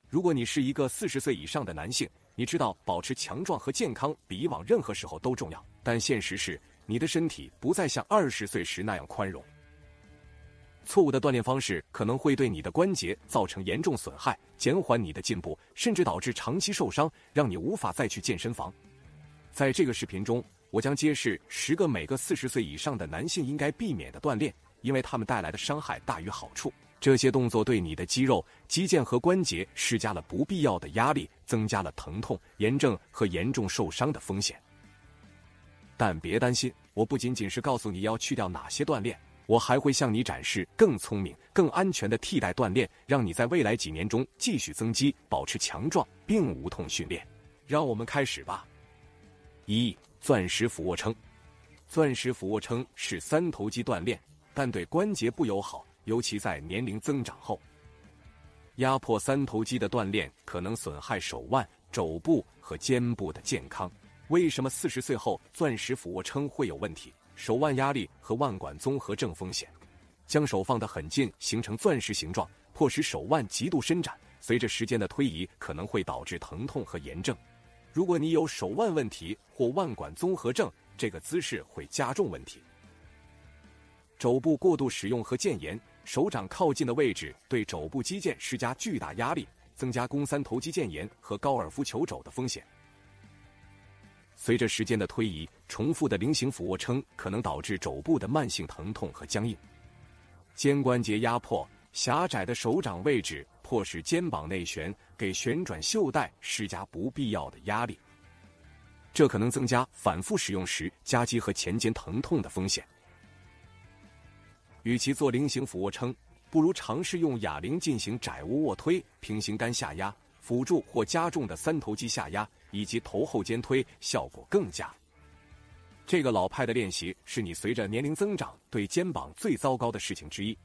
如果你是一个40岁以上的男性，你知道保持强壮和健康比以往任何时候都重要，但现实是，你的身体不再像20岁时那样宽容。错误的锻炼方式可能会对你的关节造成严重损害，减缓你的进步，甚至导致长期受伤，让你无法再去健身房。在这个视频中，我将揭示10个每个40岁以上的男性应该避免的锻炼，因为它们带来的伤害大于好处。这些动作对你的肌肉、肌腱和关节施加了不必要的压力，增加了疼痛、炎症和严重受伤的风险。但别担心，我不仅仅是告诉你要去掉哪些锻炼，我还会向你展示更聪明、更安全的替代锻炼，让你在未来几年中继续增肌，保持强壮并无痛训练。让我们开始吧。1. 钻石俯卧撑。钻石俯卧撑是三头肌锻炼，但对关节不友好，尤其在年龄增长后。压迫三头肌的锻炼可能损害手腕、肘部和肩部的健康。为什么40岁后钻石俯卧撑会有问题？手腕压力和腕管综合症风险。将手放得很近，形成钻石形状，迫使手腕极度伸展，随着时间的推移，可能会导致疼痛和炎症。如果你有手腕问题或腕管综合症，这个姿势会加重问题。肘部过度使用和腱炎，手掌靠近的位置对肘部肌腱施加巨大压力，增加肱三头肌腱炎和高尔夫球肘的风险。随着时间的推移，重复的菱形俯卧撑可能导致肘部的慢性疼痛和僵硬。肩关节压迫，狭窄的手掌位置迫使肩膀内旋，给旋转袖带施加不必要的压力，这可能增加反复使用时夹击和前肩疼痛的风险。与其做菱形俯卧撑，不如尝试用哑铃进行窄卧卧推、平行杆下压、辅助或加重的三头肌下压以及头后肩推，效果更佳。这个老派的练习是你随着年龄增长对肩膀最糟糕的事情之一。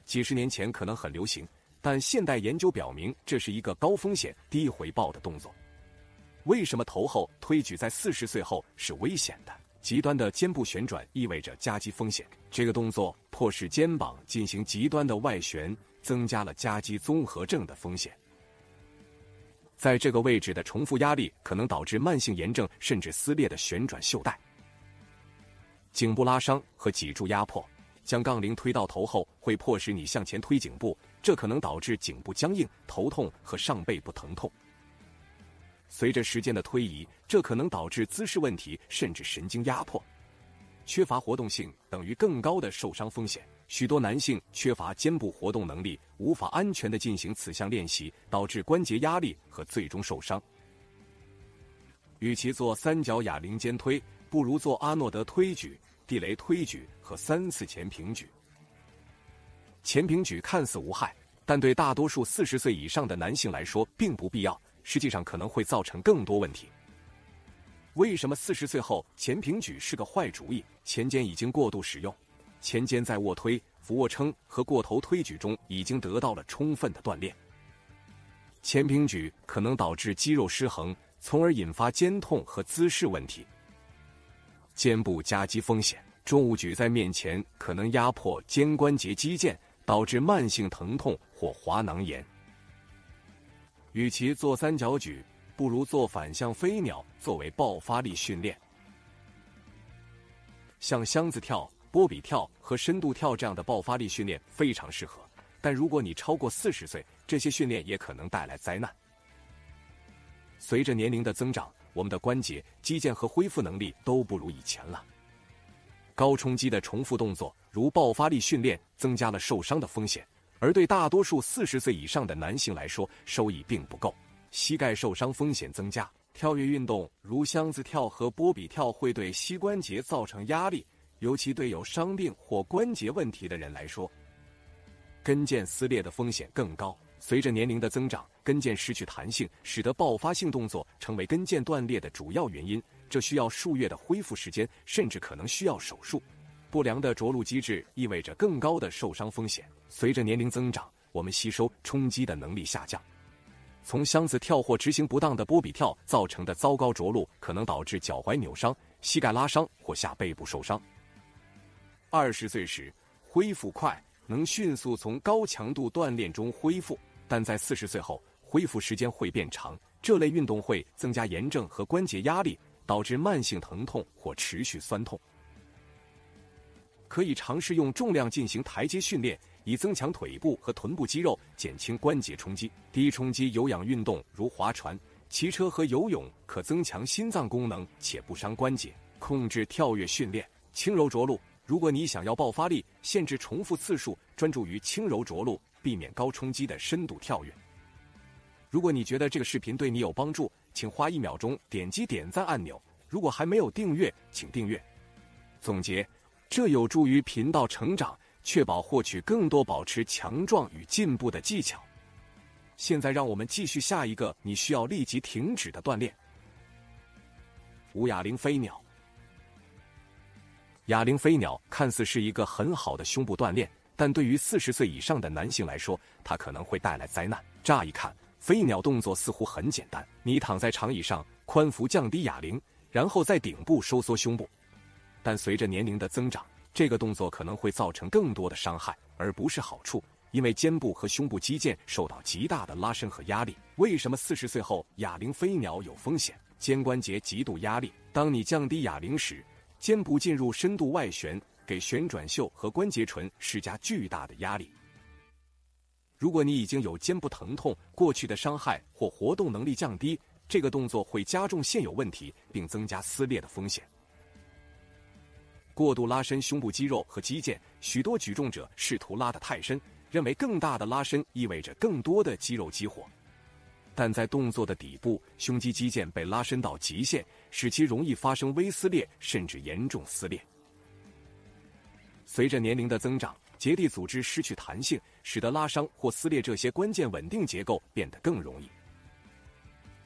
几十年前可能很流行，但现代研究表明这是一个高风险低回报的动作。为什么头后推举在40岁后是危险的？极端的肩部旋转意味着夹击风险，这个动作迫使肩膀进行极端的外旋，增加了夹击综合症的风险。在这个位置的重复压力可能导致慢性炎症甚至撕裂的旋转袖带。颈部拉伤和脊柱压迫，将杠铃推到头后会迫使你向前推颈部，这可能导致颈部僵硬、头痛和上背部疼痛。随着时间的推移，这可能导致姿势问题甚至神经压迫。缺乏活动性等于更高的受伤风险。许多男性缺乏肩部活动能力，无法安全地进行此项练习，导致关节压力和最终受伤。与其做三角哑铃肩推，不如做阿诺德推举、地雷推举和3次前平举。前平举看似无害，但对大多数40岁以上的男性来说并不必要，实际上可能会造成更多问题。为什么40岁后前平举是个坏主意？前肩已经过度使用，前肩在卧推、俯卧撑和过头推举中已经得到了充分的锻炼。前平举可能导致肌肉失衡，从而引发肩痛和姿势问题。肩部夹击风险，重物举在面前可能压迫肩关节肌腱，导致慢性疼痛或滑囊炎。与其做三角举，不如做反向飞鸟作为爆发力训练。像箱子跳、波比跳和深度跳这样的爆发力训练非常适合，但如果你超过40岁，这些训练也可能带来灾难。随着年龄的增长，我们的关节、肌腱和恢复能力都不如以前了。高冲击的重复动作，如爆发力训练，增加了受伤的风险，而对大多数40岁以上的男性来说，收益并不够。膝盖受伤风险增加，跳跃运动如箱子跳和波比跳会对膝关节造成压力，尤其对有伤病或关节问题的人来说。跟腱撕裂的风险更高，随着年龄的增长，跟腱失去弹性，使得爆发性动作成为跟腱断裂的主要原因，这需要数月的恢复时间，甚至可能需要手术。不良的着陆机制意味着更高的受伤风险，随着年龄增长，我们吸收冲击的能力下降。从箱子跳或执行不当的波比跳造成的糟糕着陆，可能导致脚踝扭伤、膝盖拉伤或下背部受伤。20岁时恢复快，能迅速从高强度锻炼中恢复。但在40岁后，恢复时间会变长，这类运动会增加炎症和关节压力，导致慢性疼痛或持续酸痛。可以尝试用重量进行台阶训练，以增强腿部和臀部肌肉，减轻关节冲击。低冲击有氧运动如划船、骑车和游泳可增强心脏功能且不伤关节。控制跳跃训练，轻柔着陆。如果你想要爆发力，限制重复次数，专注于轻柔着陆，避免高冲击的深度跳跃。如果你觉得这个视频对你有帮助，请花1秒钟点击点赞按钮。如果还没有订阅，请订阅。总结，这有助于频道成长，确保获取更多保持强壮与进步的技巧。现在让我们继续下一个你需要立即停止的锻炼——无哑铃飞鸟。哑铃飞鸟看似是一个很好的胸部锻炼，但对于40岁以上的男性来说，它可能会带来灾难。乍一看，飞鸟动作似乎很简单，你躺在长椅上，髋腹降低哑铃，然后在顶部收缩胸部。但随着年龄的增长，这个动作可能会造成更多的伤害，而不是好处，因为肩部和胸部肌腱受到极大的拉伸和压力。为什么40岁后哑铃飞鸟有风险？肩关节极度压力。当你降低哑铃时，肩部进入深度外旋，给旋转袖和关节唇施加巨大的压力。如果你已经有肩部疼痛、过去的伤害或活动能力降低，这个动作会加重现有问题，并增加撕裂的风险。过度拉伸胸部肌肉和肌腱，许多举重者试图拉得太深，认为更大的拉伸意味着更多的肌肉激活。但在动作的底部，胸肌肌腱被拉伸到极限，使其容易发生微撕裂甚至严重撕裂。随着年龄的增长，结缔组织失去弹性，使得拉伤或撕裂这些关键稳定结构变得更容易。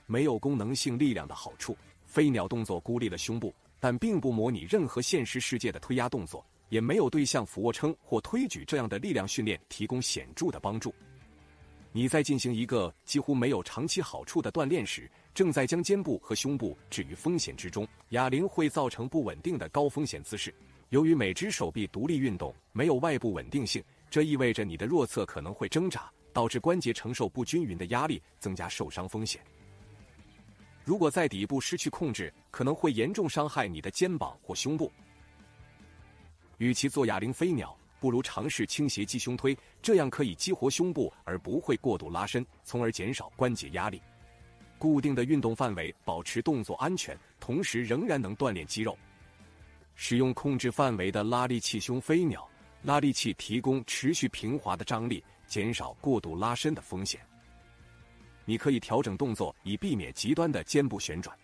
没有功能性力量的好处，飞鸟动作孤立了胸部，但并不模拟任何现实世界的推压动作，也没有对像俯卧撑或推举这样的力量训练提供显著的帮助。你在进行一个几乎没有长期好处的锻炼时，正在将肩部和胸部置于风险之中。哑铃会造成不稳定的高风险姿势。由于每只手臂独立运动，没有外部稳定性，这意味着你的弱侧可能会挣扎，导致关节承受不均匀的压力，增加受伤风险。如果在底部失去控制，可能会严重伤害你的肩膀或胸部。与其做哑铃飞鸟，不如尝试倾斜鸡胸推，这样可以激活胸部而不会过度拉伸，从而减少关节压力。固定的运动范围，保持动作安全，同时仍然能锻炼肌肉。使用控制范围的拉力器胸飞鸟，拉力器提供持续平滑的张力，减少过度拉伸的风险。你可以调整动作，以避免极端的肩部旋转。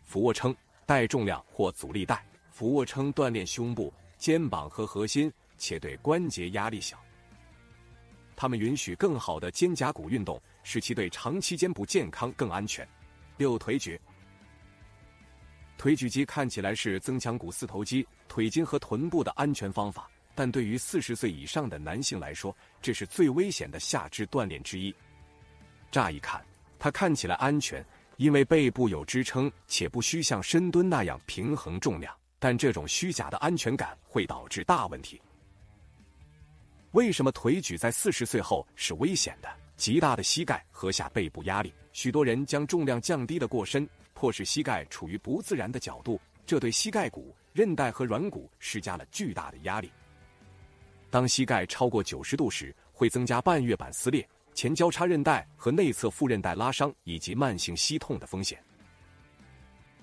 俯卧撑，带重量或阻力带。俯卧撑锻炼胸部、肩膀和核心，且对关节压力小。它们允许更好的肩胛骨运动，使其对长期肩部健康更安全。6腿举。推举肌看起来是增强股四头肌、腿筋和臀部的安全方法，但对于40岁以上的男性来说，这是最危险的下肢锻炼之一。乍一看，它看起来安全，因为背部有支撑，且不需像深蹲那样平衡重量。但这种虚假的安全感会导致大问题。为什么腿举在40岁后是危险的？极大的膝盖和下背部压力。许多人将重量降低得过深，迫使膝盖处于不自然的角度，这对膝盖骨、韧带和软骨施加了巨大的压力。当膝盖超过90度时，会增加半月板撕裂、前交叉韧带和内侧副韧带拉伤以及慢性膝痛的风险。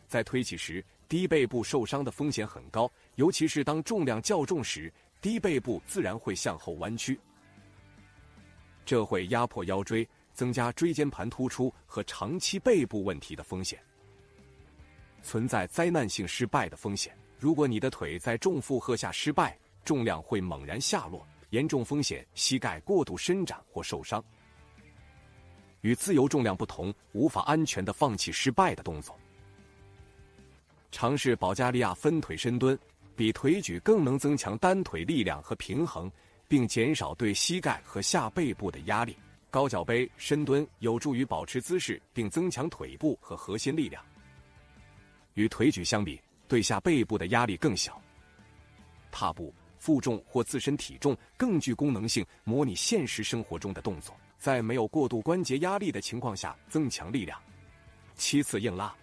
在推起时，低背部受伤的风险很高，尤其是当重量较重时，低背部自然会向后弯曲，这会压迫腰椎，增加椎间盘突出和长期背部问题的风险。存在灾难性失败的风险，如果你的腿在重负荷下失败，重量会猛然下落，严重风险膝盖过度伸展或受伤。与自由重量不同，无法安全地放弃失败的动作。尝试保加利亚分腿深蹲，比腿举更能增强单腿力量和平衡，并减少对膝盖和下背部的压力。高脚杯深蹲有助于保持姿势并增强腿部和核心力量。与腿举相比，对下背部的压力更小。踏步、负重或自身体重更具功能性，模拟现实生活中的动作，在没有过度关节压力的情况下增强力量。其次，硬拉。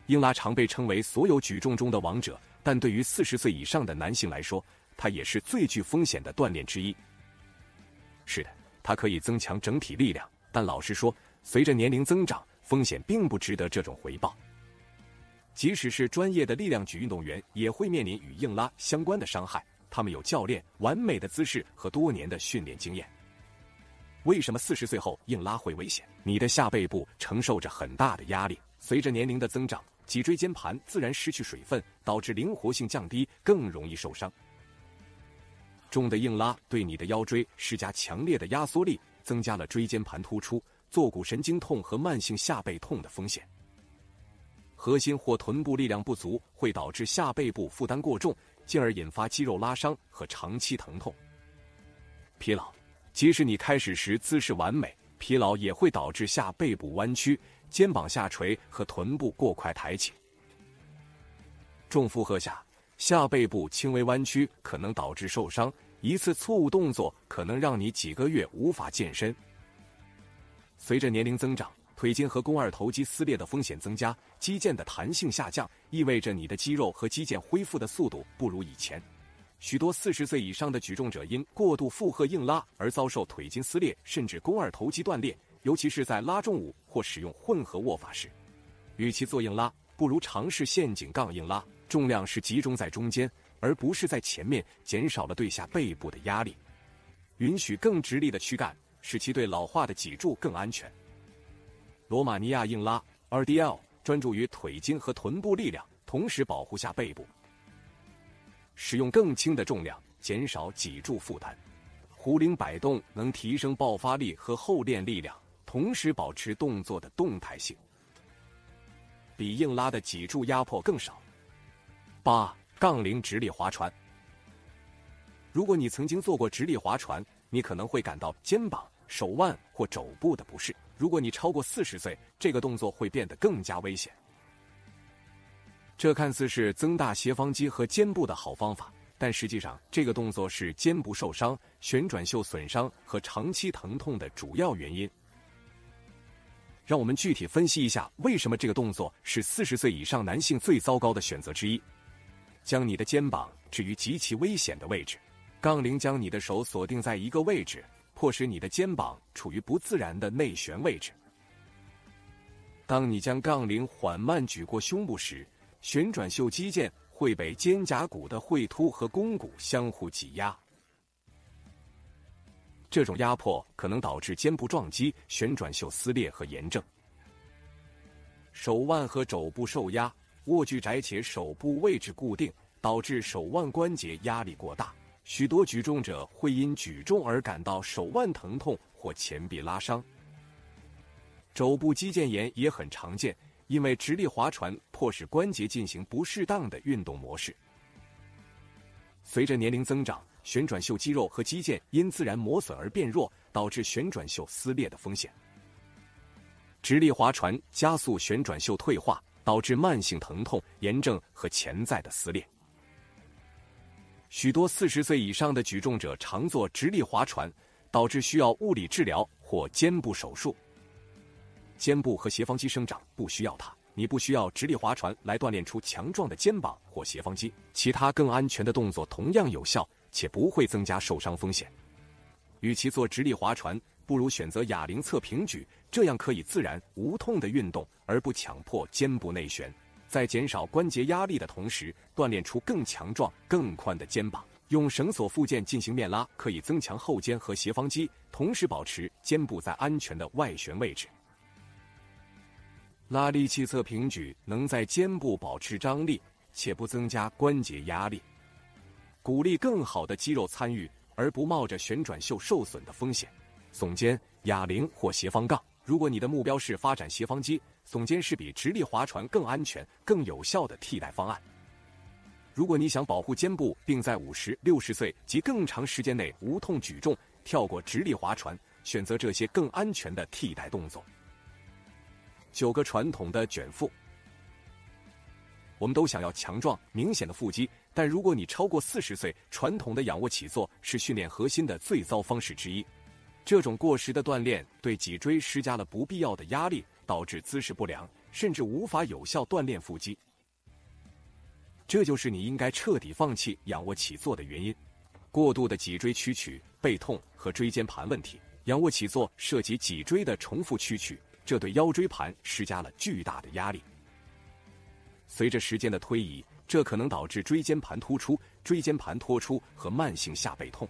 硬拉常被称为所有举重中的王者，但对于40岁以上的男性来说，它也是最具风险的锻炼之一。是的，它可以增强整体力量，但老实说，随着年龄增长，风险并不值得这种回报。即使是专业的力量举运动员，也会面临与硬拉相关的伤害。他们有教练、完美的姿势和多年的训练经验。为什么40岁后硬拉会危险？你的下背部承受着很大的压力，随着年龄的增长，脊椎间盘自然失去水分，导致灵活性降低，更容易受伤。重的硬拉对你的腰椎施加强烈的压缩力，增加了椎间盘突出、坐骨神经痛和慢性下背痛的风险。核心或臀部力量不足会导致下背部负担过重，进而引发肌肉拉伤和长期疼痛。疲劳，即使你开始时姿势完美，疲劳也会导致下背部弯曲、肩膀下垂和臀部过快抬起。重负荷下，下背部轻微弯曲可能导致受伤，一次错误动作可能让你几个月无法健身。随着年龄增长，腿筋和肱二头肌撕裂的风险增加，肌腱的弹性下降，意味着你的肌肉和肌腱恢复的速度不如以前。许多40岁以上的举重者因过度负荷硬拉而遭受腿筋撕裂，甚至肱二头肌断裂，尤其是在拉重物或使用混合握法时。与其做硬拉，不如尝试陷阱杠硬拉，重量是集中在中间，而不是在前面，减少了对下背部的压力，允许更直立的躯干，使其对老化的脊柱更安全。罗马尼亚硬拉 RDL 专注于腿筋和臀部力量，同时保护下背部。使用更轻的重量，减少脊柱负担。壶铃摆动能提升爆发力和后练力量，同时保持动作的动态性，比硬拉的脊柱压迫更少。8. 杠铃直立划船。如果你曾经做过直立划船，你可能会感到肩膀、手腕或肘部的不适。如果你超过40岁，这个动作会变得更加危险。这看似是增大斜方肌和肩部的好方法，但实际上这个动作是肩部受伤、旋转袖损伤和长期疼痛的主要原因。让我们具体分析一下为什么这个动作是40岁以上男性最糟糕的选择之一。将你的肩膀置于极其危险的位置，杠铃将你的手锁定在一个位置，迫使你的肩膀处于不自然的内旋位置。当你将杠铃缓慢举过胸部时，旋转袖肌腱会被肩胛骨的会突和肱骨相互挤压。这种压迫可能导致肩部撞击、旋转袖撕裂和炎症。手腕和肘部受压，握距窄且手部位置固定，导致手腕关节压力过大。许多举重者会因举重而感到手腕疼痛或前臂拉伤。肘部肌腱炎也很常见，因为直立划船迫使关节进行不适当的运动模式。随着年龄增长，旋转袖肌肉和肌腱因自然磨损而变弱，导致旋转袖撕裂的风险。直立划船加速旋转袖退化，导致慢性疼痛、炎症和潜在的撕裂。许多40岁以上的举重者常做直立划船，导致需要物理治疗或肩部手术。肩部和斜方肌生长不需要它，你不需要直立划船来锻炼出强壮的肩膀或斜方肌，其他更安全的动作同样有效，且不会增加受伤风险。与其做直立划船，不如选择哑铃侧平举，这样可以自然无痛的运动，而不强迫肩部内旋，在减少关节压力的同时，锻炼出更强壮、更宽的肩膀。用绳索附件进行面拉，可以增强后肩和斜方肌，同时保持肩部在安全的外旋位置。拉力气侧平举能在肩部保持张力，且不增加关节压力，鼓励更好的肌肉参与，而不冒着旋转袖受损的风险。耸肩、哑铃或斜方杠，如果你的目标是发展斜方肌，耸肩是比直立划船更安全、更有效的替代方案。如果你想保护肩部，并在50、60岁及更长时间内无痛举重，跳过直立划船，选择这些更安全的替代动作。9个传统的卷腹。我们都想要强壮明显的腹肌，但如果你超过40岁，传统的仰卧起坐是训练核心的最糟方式之一。这种过时的锻炼对脊椎施加了不必要的压力，导致姿势不良，甚至无法有效锻炼腹肌。这就是你应该彻底放弃仰卧起坐的原因。过度的脊椎屈曲、背痛和椎间盘问题。仰卧起坐涉及脊椎的重复屈曲，这对腰椎盘施加了巨大的压力。随着时间的推移，这可能导致椎间盘突出、椎间盘脱出和慢性下背痛。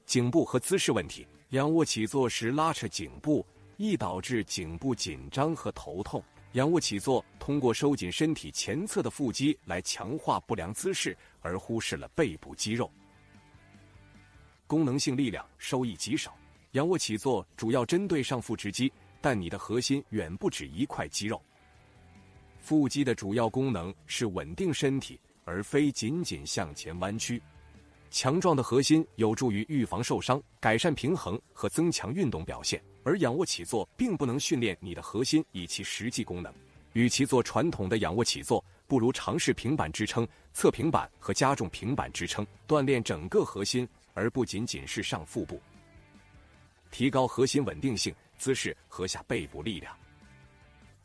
颈部和姿势问题。仰卧起坐时拉扯颈部，易导致颈部紧张和头痛。仰卧起坐通过收紧身体前侧的腹肌来强化不良姿势，而忽视了背部肌肉。功能性力量收益极少。仰卧起坐主要针对上腹直肌，但你的核心远不止一块肌肉。腹肌的主要功能是稳定身体，而非仅仅向前弯曲。强壮的核心有助于预防受伤、改善平衡和增强运动表现，而仰卧起坐并不能训练你的核心以其实际功能。与其做传统的仰卧起坐，不如尝试平板支撑、侧平板和加重平板支撑，锻炼整个核心，而不仅仅是上腹部。提高核心稳定性、姿势和下背部力量。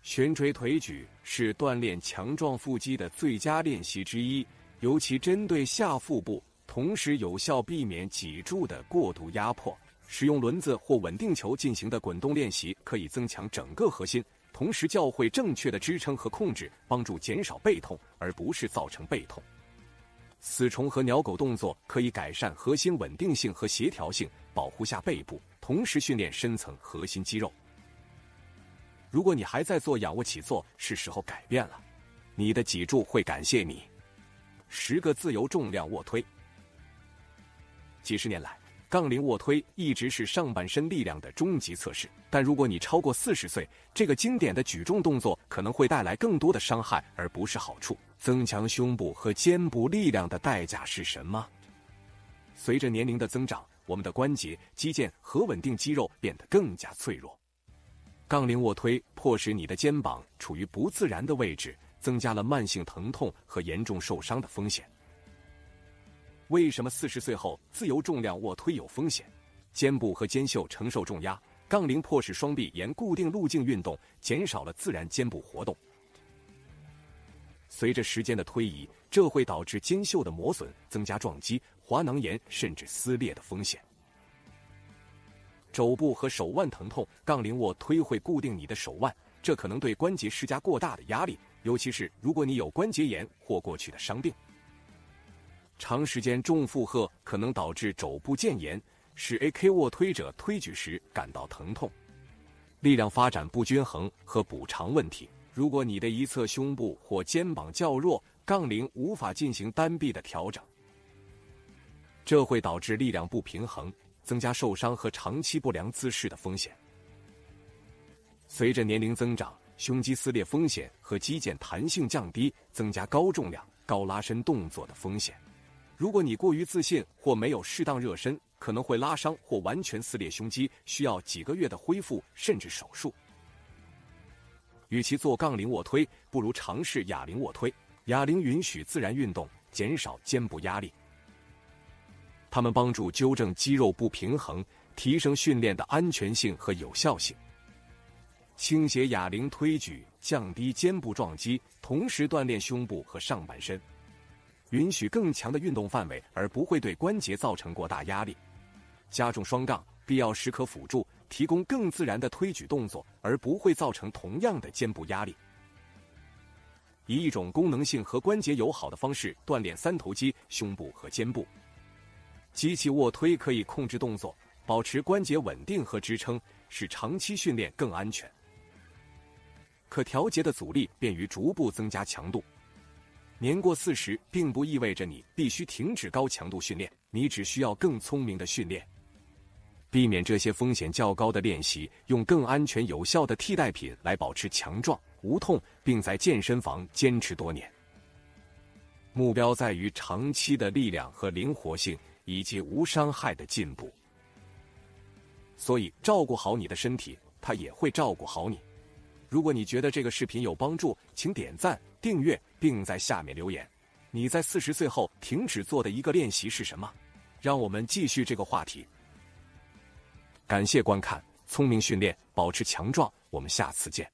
悬垂腿举是锻炼强壮腹肌的最佳练习之一，尤其针对下腹部，同时有效避免脊柱的过度压迫。使用轮子或稳定球进行的滚动练习可以增强整个核心，同时教会正确的支撑和控制，帮助减少背痛，而不是造成背痛。死虫和鸟狗动作可以改善核心稳定性和协调性，保护下背部，同时训练深层核心肌肉。如果你还在做仰卧起坐，是时候改变了，你的脊柱会感谢你。10个自由重量卧推。几十年来，杠铃卧推一直是上半身力量的终极测试，但如果你超过40岁，这个经典的举重动作可能会带来更多的伤害，而不是好处。增强胸部和肩部力量的代价是什么？随着年龄的增长，我们的关节、肌腱和稳定肌肉变得更加脆弱。杠铃卧推迫使你的肩膀处于不自然的位置，增加了慢性疼痛和严重受伤的风险。为什么40岁后自由重量卧推有风险？肩部和肩袖承受重压，杠铃迫使双臂沿固定路径运动，减少了自然肩部活动。随着时间的推移，这会导致肩袖的磨损，增加撞击、滑囊炎甚至撕裂的风险。肘部和手腕疼痛，杠铃卧推会固定你的手腕，这可能对关节施加过大的压力，尤其是如果你有关节炎或过去的伤病。长时间重负荷可能导致肘部腱炎，使 AK 卧推者推举时感到疼痛。力量发展不均衡和补偿问题，如果你的一侧胸部或肩膀较弱，杠铃无法进行单臂的调整，这会导致力量不平衡，增加受伤和长期不良姿势的风险。随着年龄增长，胸肌撕裂风险和肌腱弹性降低，增加高重量、高拉伸动作的风险。如果你过于自信或没有适当热身，可能会拉伤或完全撕裂胸肌，需要几个月的恢复甚至手术。与其做杠铃卧推，不如尝试哑铃卧推。哑铃允许自然运动，减少肩部压力。它们帮助纠正肌肉不平衡，提升训练的安全性和有效性。倾斜哑铃推举，降低肩部撞击，同时锻炼胸部和上半身。允许更强的运动范围，而不会对关节造成过大压力。加重双杠，必要时可辅助，提供更自然的推举动作，而不会造成同样的肩部压力。以一种功能性和关节友好的方式锻炼三头肌、胸部和肩部。机器卧推可以控制动作，保持关节稳定和支撑，使长期训练更安全。可调节的阻力便于逐步增加强度。年过40并不意味着你必须停止高强度训练，你只需要更聪明的训练。避免这些风险较高的练习，用更安全有效的替代品来保持强壮、无痛，并在健身房坚持多年。目标在于长期的力量和灵活性，以及无伤害的进步。所以照顾好你的身体，它也会照顾好你。如果你觉得这个视频有帮助，请点赞、订阅，并在下面留言。你在40岁后停止做的一个练习是什么？让我们继续这个话题。感谢观看，聪明训练，保持强壮，我们下次见。